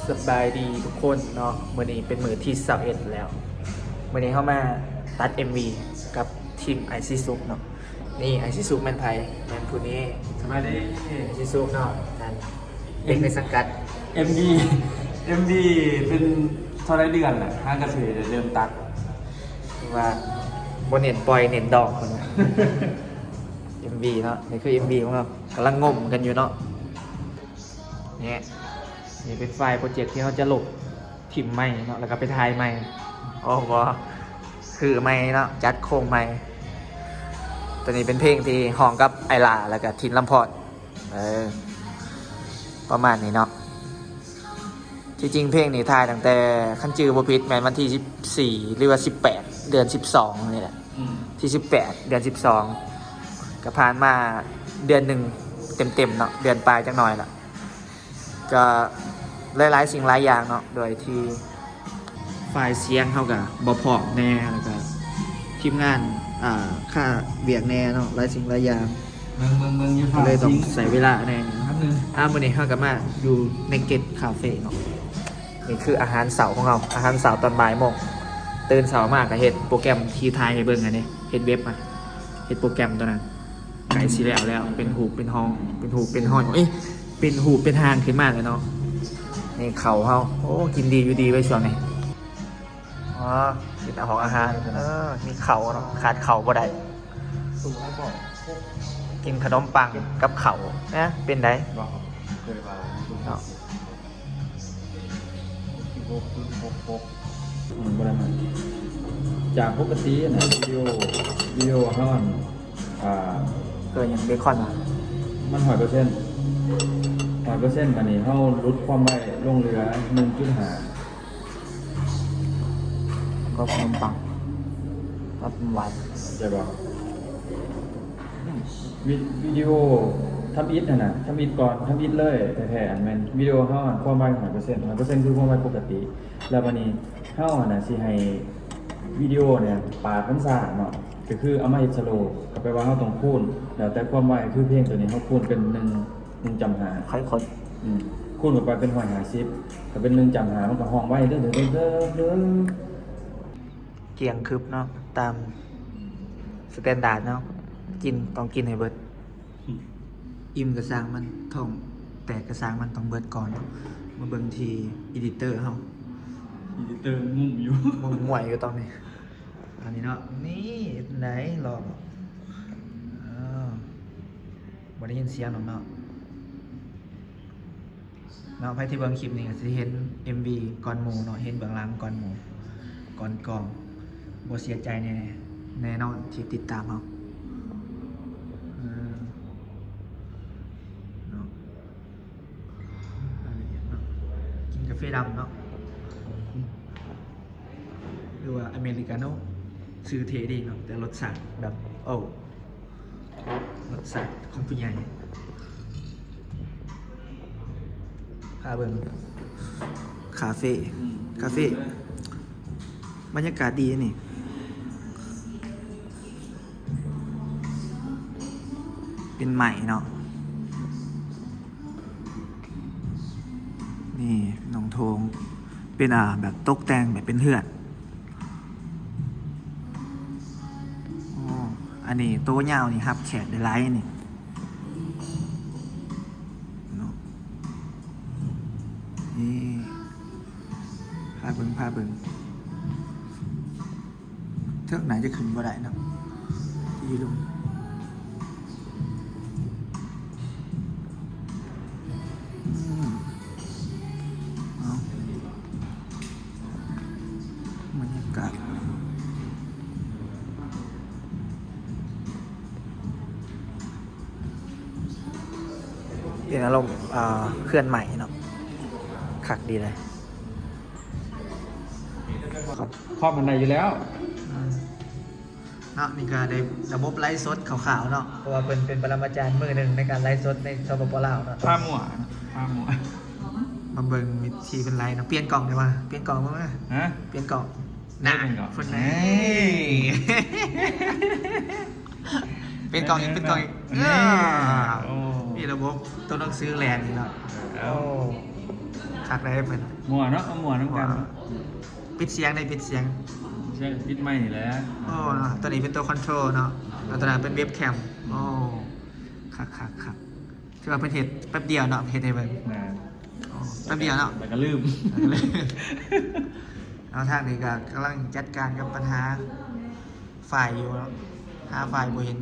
สบายดีทุกคนเนาะมื้อนี้เป็นมื้อที่21แล้วมื้อนี้เข้ามาตัด MV กับทีมไอซีซุปเนาะนี่ไอซีซุปแมนไทยแมนผู้นี้ สบายดี ไอซีซุปเนาะนั่นเด็กในสังกัด MD MD เป็นเท่าไรเดือนแหละห้างกระสือเริ่มตัด ว่าบ่เน้นปล่อยเน้นดอกคนเนาะ MV เนาะนี่คือ MV ของเรากำลังงมกันอยู่เนาะเนี่ยนี่เป็นไฟล์โปรเจกต์ที่เขาจะลบทิมใหม่เนาะแล้วก็ไปถ่ายใหม่อ๋อบ่คือใหม่เนาะจัดโครงใหม่ตัวนี้เป็นเพลงที่ห้องกับไอลาแล้วก็ทินลำพอดประมาณนี้เนาะที่จริงเพลงนี้ถ่ายตั้งแต่ขั้นจือบ่ผิดแม่นวันที่14หรือว่า18เดือน12นี่แหละที่18เดือน12ก็ผ่านมาเดือนหนึ่งเต็มๆเนาะเดือนปลายจังหน่อยละก็หลายๆสิ่งหลายอย่างเนาะโดยที่ฝ่ายเสียงเขากับบพอแน่แล้วก็ทีมงานค่าเบียกแน่เนาะหลายสิ่งหลายอย่าง เมืองยู ก็ ฟ่า เลยต้องใส่เวลาแน่ ครับนึง วันนี้เขากับมาอยู่ในเกตคาเฟ่เนาะนี่คืออาหารเสาร์ของเราอาหารเสาร์ตอนบ่ายโมงตื่นเสาร์มากก็เห็ดโปรแกรมทีไทยให้เบิ่งอันนี้เห็ดเว็บมาเห็ดโปรแกรมตัวนั้นไก่สีแล้วเป็นหูเป็นห้องเป็นหูเป็นห้องเอ้ยเป็นหูเป็นหางขึ้นมาเลยเนาะนี่เข่าเขาโอ้กินดีอยู่ดีไว้ช่วงนี้อ๋อกินของอาหารมีเข่าเนาะขาดเข่าบ่ได้ สูงให้บอก กินขนมปังกับเข่านะเป็นได บอกเคยมา เนาะ พกบริมันจากปกตินะวิดีโอห้อนเกิดอย่างเบคอนอ่ะ มัน100%มันนี่เขาลดความไวลงเหลือ 1.5 ก็ขนมปังก็หวาน ใช่ป่ะวิดีโอทำอิฐนะทำอิฐก่อนทำอิฐเลยแท้ๆอันแมนวิดีโอเข้าความไว100%คือความไวปกติแล้ววันนี้เข้าสิให้วิดีโอเนี่ยปาดมันสาดเนาะก็คือเอามาเฮ็ดสโลว์ก็ไปว่าเข้าตรงคูณแล้วแต่ความไวคือเพลงตัวนี้เขาคูณเป็น1จำหา ค่อยคน คูณออกไปเป็น150ก็เป็น1จำหามันก็ห้องไวเด้อเกียงคึบเนาะตามสแตนดาร์ดเนาะต้องกินให้เบิดอิ่มกระซังมันท้องแตกกระซังมันต้องเบิดก่อนมาเบิ่งทีอีดิเตอร์เฮา อีดิเตอร์งุ่มอยู่ มึงห่วยอยู่ตอนนี้อันนี้เนาะนี่ไหนลองบ่ได้ยินเสียงหรอกเนาะใครที่เบิ่งคลิปนี้ก็สิเห็น MV ก่อนหมู่เนาะเห็นเบื้องหลังก่อนหมู่ก่อนกองบ่เสียใจแน่นอนที่ติดตามเฮาเนาะกินกาแฟดำเนาะหรือว่าอเมริกาโน่ซื้อเทดีเนาะแต่รสชาติแบบรสชาติของผู้ใหญ่พาเบิ่งคาเฟ่บรรยากาศดีนี่เป็นใหม่เนาะนี่น้องโทงเป็นแบบตกแต่งแบบเป็นเหือดอันนี้โต๊ะยาวนี่ครับแขกได้ไลท์นี่เนาะนี่พาเบิ่งเท่าไหนจะขึ้นบ่ได้เนาะที่ลุงเอาบรรยากาศเป็นอารมณ์เคลื่อนใหม่เนาะคักดีเลย ครอบมันในอยู่แล้ว เนาะนี่ก็ได้ระบบไลฟ์สดขาวๆเนาะเพราะว่าเป็นปรมาจารย์มือหนึ่งในการไลฟ์สดในสปปลาวเนาะ ผ้าหมวมาเบิ่งวิธีเป็นไรเนาะเปลี่ยนกล่องได้ป่ะเปลี่ยนกล่องมั้ย ฮะ เปลี่ยนกล่อง ได้เป็นกล่อง คนไหนเป็นกล่องอีกนี่มีระบบต้องซื้อแลนด์นี่เนาะโอ้ คักได้เป็น มั่วเนาะเอามั่วน้ำกัน ปิดเสียงได้ปิดเสียง ใช่ปิดไม้นี่แหละ โอ้เนาะตัวนี้เป็นตัวคอนโทรลเนาะแล้วตัวนั้นเป็นเว็บแคมโอ้คักถือว่าเป็นเหตุแป๊บเดียวเนาะเหตุในเบิ่ง นะ โอ้แป๊บเดียวเนาะ แต่ก็ลืม เอาทางนี้ก็กำลังจัดการกับปัญหาฝ่ายอยู่เนาะหาฝ่ายบ่เห็น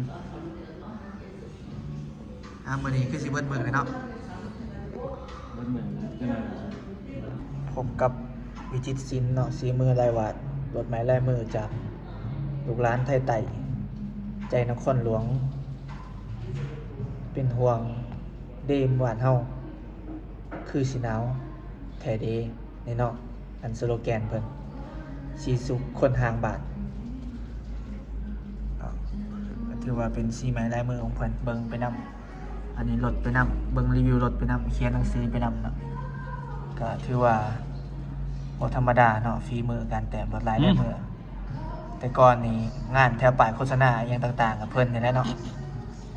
มื้อนี้คือสิเบิดมื้อเลยเนาะ มันเหมือนจะมา พบกับวิจิตรศิลป์เนาะสีมือลายวาดรถไม้ลายมือจากลูกหลานไทยไต่ใจนครหลวง เป็นห่วงเดมหวานเฮาคือสิหนาวแท้เดในเนาะอันสโลแกนเพิ่นสีสุขคนห่างบาทถือว่าเป็นสีไม้ลายมือของเพิ่นเบิ่งไปนำอันนี้รถไปนำเบิ่งรีวิวรถไปนำเขียนหนังสือไปนำเนาะก็ถือว่าบ่ธรรมดาเนาะฝีมือการแต่งรถลายมือแต่ก่อนนี้งานแถวป้ายโฆษณาอย่างต่างๆกับเพิ่นนี่แหละเนาะ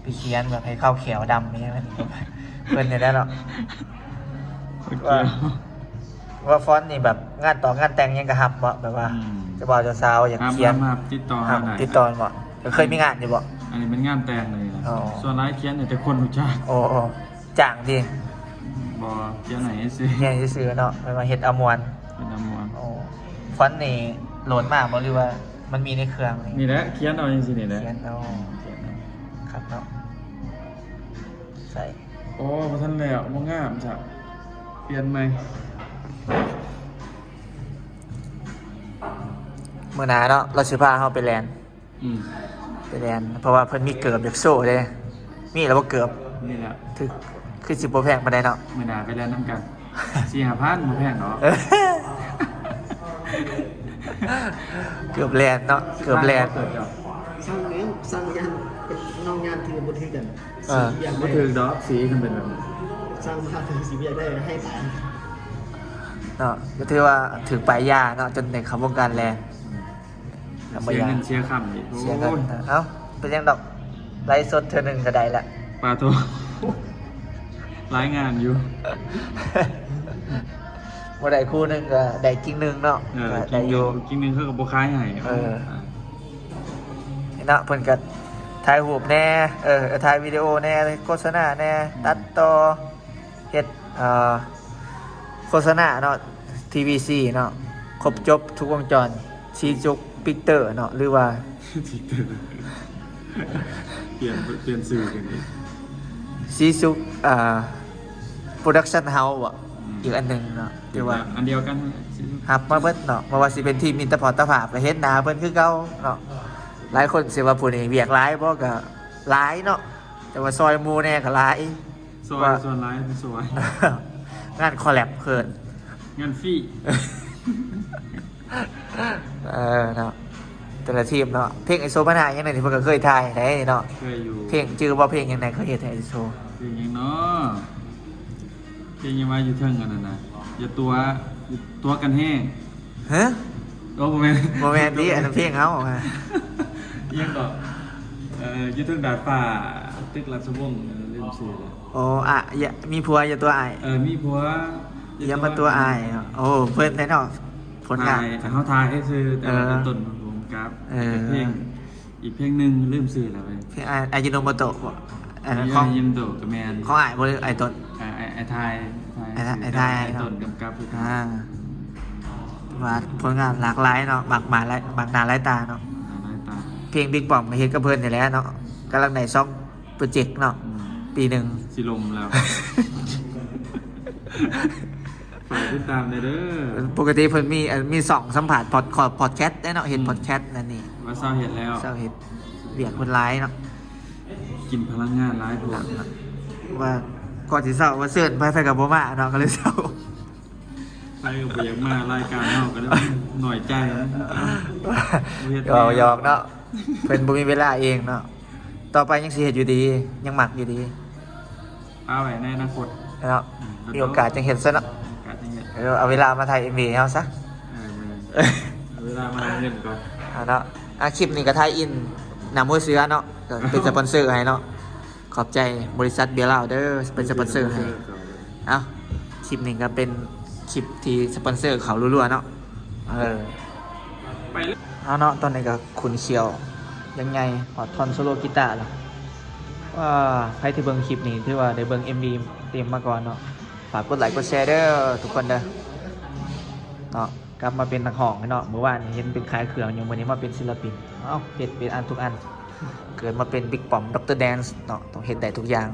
ไปเขียนแบบให้เข้าเขียวดำนี่นั่นเพิ่นนี่แหละเนาะว่าฟอนต์นี่แบบงานต่องานแต่งยังกระหับบ่แบบว่าจะบอกจะสาวอยากเขียน ครับติดต่อ ครับ ได้ ติดต่อบ่เคยมีงานอยู่บ่ อันนี้เป็นงานแต่งเลยนะ อ๋อ ส่วนร้ายเขียนเนี่ยแต่คนรู้จัก โอ้จ้างดิ บอเขียนไหนสิ เนี่ยซื้อๆเนาะไปมาเฮ็ดอมวน เป็นน้ำมวน โอ้ฟอนต์นี่โหลดมากบ่หรือว่ามันมีในเครื่อง นี่แหละเขียนเอาจริงๆนี่แหละ เขียนเอาครับเนาะใส่ โอ้พอท่านแล้วมงามจ้ะเปลี่ยนไหม มื้อหน้าเนาะเราสิพาเฮาไปแลนด์ อืม ไปแลนด์เพราะว่าเพิ่นมีเกือบจากโซ่เด้มีแล้วบ่เกือบ นี่แหละ คือสิบ่แพงปานใดเนาะ มือหนาไปแล้วน้ำกัน4,500มาแพงเนาะ เกือบแลนด์เนาะเกือบแลนด์ เกิดจ้ะ สร้างเนี้ยสร้างยันเป็นน้องยานถือบนถือกัน เออ สีอยาก ก็ ได้ ถือดอกสีมันเป็นแบบนี้ สร้างมาถือสีอยากได้ให้ตาย เนาะก็ถือว่าถึงปลายยาเนาะจนในคำวงการแลนด์ เสียเงินเสียคำอีก เสียกัน โอ้ย เอ้าเป็นยังดอกไลฟ์สดเธอหนึ่งก็ได้ละ ปลาตัวรายงานอยู่ บ่ได้คู่หนึงก็ได้กิ่งหนึงเนาะ เออ ก็ได้อยู่ กินหนึงเขากับโบคายให้ เออ เนาะเพิ่นก็ถ่ายรูปแน่ถ่ายวิดีโอแน่โฆษณาแน่ตัดต่อเฮ็ดโฆษณาเนาะ TVC เนาะครบจบทุกวงจรซีจุกปิกเตอร์เนาะหรือว่า ทิกเตอร์เปลี่ยนสื่อกันดิ ซีซุกโปรดักชั่นเฮาส์อ่ะอีกอันหนึ่งเนาะที่ว่า อันเดียวกัน ฮับมาเบิดเนาะมาว่าสิเป็นทีมอินเตอร์พอร์ตภาพไปเฮ็ดหนาเพิ่นคือเก่าเนาะหลายคนสิว่าผู้นี้เวียกหลายบ่ก็หลายเนาะแต่ว่าซอยหมู่แน่ก็หลาย ซอยส่วนร้ายเป็นซอย งานคอลแลบเพิ่น งานฟรี เนาะแต่ละทีมเนาะเพลงไอโซพนาอย่างไหนที่เพิ่นก็เคยถ่ายได้เนาะ เคยอยู่ เพลงชื่อว่าเพลงยังไงเขาเฮ็ดให้ไอโซ เพลงยังเนาะเพลงยังมาอยู่เทิงกันนะอย่าตัวกันแห้ง ฮะ โอ้โหแม่ บ่แม่นดิอันนั้นเพลงเฮาอะ ยังก็อยู่เทิงดาดฟ้าตึกราชวงศ์เล่นชื่อเลย โอ้อะอย่ามีผัวอย่าตัวอาย มีผัว อย่ามาตัวอายเนาะโอ้เพิ่นแน่เนาะผลงาน เขาทายให้ซื้อแต่ว่าเป็นต้นของผมครับเพลงอีกเพลงหนึ่งลืมซื้อแล้วไป เพลงอายิโนโมโตะบ่อันนั้นของ ยิมโตกับแมน ของอายบ่หรือไอต้น ไอไทย ไอ้ไทย ไอต้นกำกับคือ ว่าผลงานหลากหลายเนาะหลายหน้าหลายตาเนาะ หลายตา เพลงบิ๊กบอมก็เฮ็ดกับเพิ่นนี่แหละเนาะกำลังได้ซ่อมโปรเจกต์เนาะปีหนึง สิลมแล้วฝากติดตามเลยเด้อ ปกติเพิ่นมี2สัมภาษณ์พอดแคสต์ได้เนาะเห็นพอดแคสต์นั่นนี่ ว่าเศร้าเห็นแล้ว เจ้าเฮ็ดเรียกเพิ่นหลายเนาะ กินพลังงานร้ายพว หลั ก งเนาะว่าก่อนสิเช้าว่าเชิญไปกับบ่มาเนาะก็เลยเช้า ไปกับไปยังมารายการนอกก็ได้หน่อยใจนะ หยอกเนาะเพิ่นบ่มีเวลาเองเนาะต่อไปยังสิเฮ็ดอยู่ดียังมักอยู่ดี เอาไว้ในอนาคต เนาะมีโอกาสจังเห็นซะเนาะ การที่เนี่ย เดี๋ยวเอาเวลามาถ่าย MV ให้เฮาซะ เอาเวลามาเงินก่อน เอาเนาะคลิปนี้ก็ถ่ายอินนำหัวเสือเนาะก็เป็นสปอนเซอร์ให้เนาะขอบใจบริษัทเบียร์ลาวเด้อเป็นสปอนเซอร์ให้เอ้าคลิปนี้ก็เป็น คลิปที่สปอนเซอร์เขารัวๆเนาะไปเลย เอาเนาะตอนนี้ก็ขุนเขียวยังไงหอดทอนโซโลกีตาร์แล้วว่าใครที่เบิ่งคลิปนี้ที่ว่าได้เบิ่ง MV เต็มมาก่อนเนาะฝากกดไลค์กดแชร์เด้อทุกคนเด้อเนาะกลับมาเป็นนักร้องเนาะเมื่อวานเห็นเป็นขายเครื่องอยู่วันนี้มาเป็นศิลปินเอ้าเฮ็ดเป็นอันทุกอันเกิดมาเป็นบิ๊กปอมดรแดนซ์เนาะต้องเฮ็ดได้ทุกอย่าง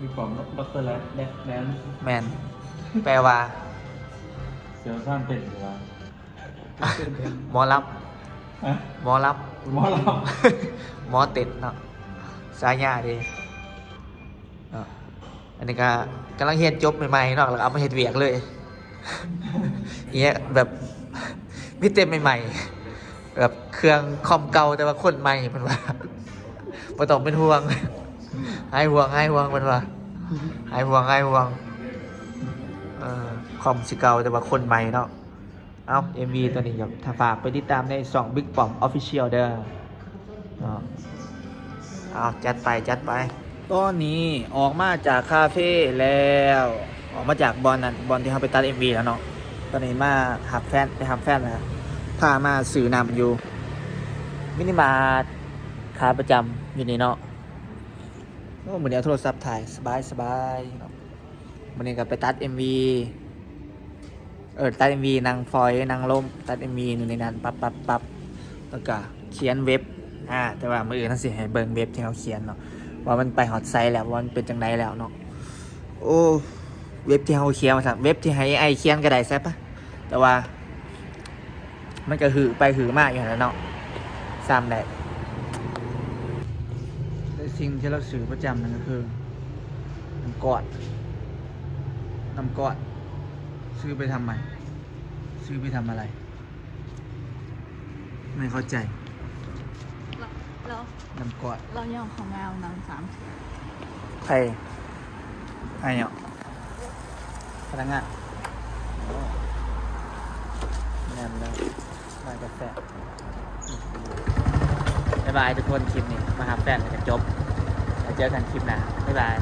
มีความดรแลแดน แมนแปลว่า เสียวสร้างเป็นหรือว่า หมอรับ อะ หมอรับ หมอเรา หมอเต็ดเนาะสายาดีเนาะอันนี้ก็กำลังเฮ็ดจบใหม่ๆเนาะแล้วเอามาเฮ็ดเวียกเลยเนี้ยแบบมิเต็มใหม่ๆแบบเครื่องคอมเก่าแต่ว่าคนใหม่มันว่าบ่ต้องเป็นห่วงให้ห่วงมันว่าให้ห่วงคอมสิเก่าแต่ว่าคนใหม่เนาะเอา MV ตัวนี้ครับถ้าฝากไปติดตามใน2 Big Bomb Official เด้อเนาะเอาจัดไปตอนนี้ออกมาจากคาเฟ่แล้วออกมาจากบอลนั่นบอลที่เขาไปตัด MV แล้วเนาะตอนนี้มาหับแฟนนะพามาสื่อนำอยู่มินิมาร์ทขาประจำอยู่นี่เนาะโอ้เหมือนเอาโทรศัพท์ถ่ายสบายเนาะวันนี้ก็ไปตัด MV ตัด MV นางฟอยนางลมตัด MV อยู่ในนั้นปั๊บแล้วก็เขียนเว็บแต่ว่ามืออื่นนั่นสิให้เบิ่งเว็บที่เขาเขียนเนาะว่ามันไปฮอตไซต์แล้วว่ามันเป็นจังไดแล้วเนาะโอ้เว็บที่เขาเขียนมาจากเว็บที่ให้ไอเขียนก็ได้แซ่บปะแต่ว่ามันก็หือไปหือมากอยู่แล้วเนาะซ้ำได้สิ่งที่เราสื่อประจำนั่นก็คือน้ำกอดซื้อไปทำไมซื้อไปทำอะไรไม่เข้าใจน้ำกอด เราย่องของแมวน้ำสาม ใครใครเนี่ยพนักงานแนมแล้วมากาแฟบ๊ายบายทุกคนคลิปนี้มาหาแฟนกันจบแล้วเจอกันคลิปหน้าบ๊ายบาย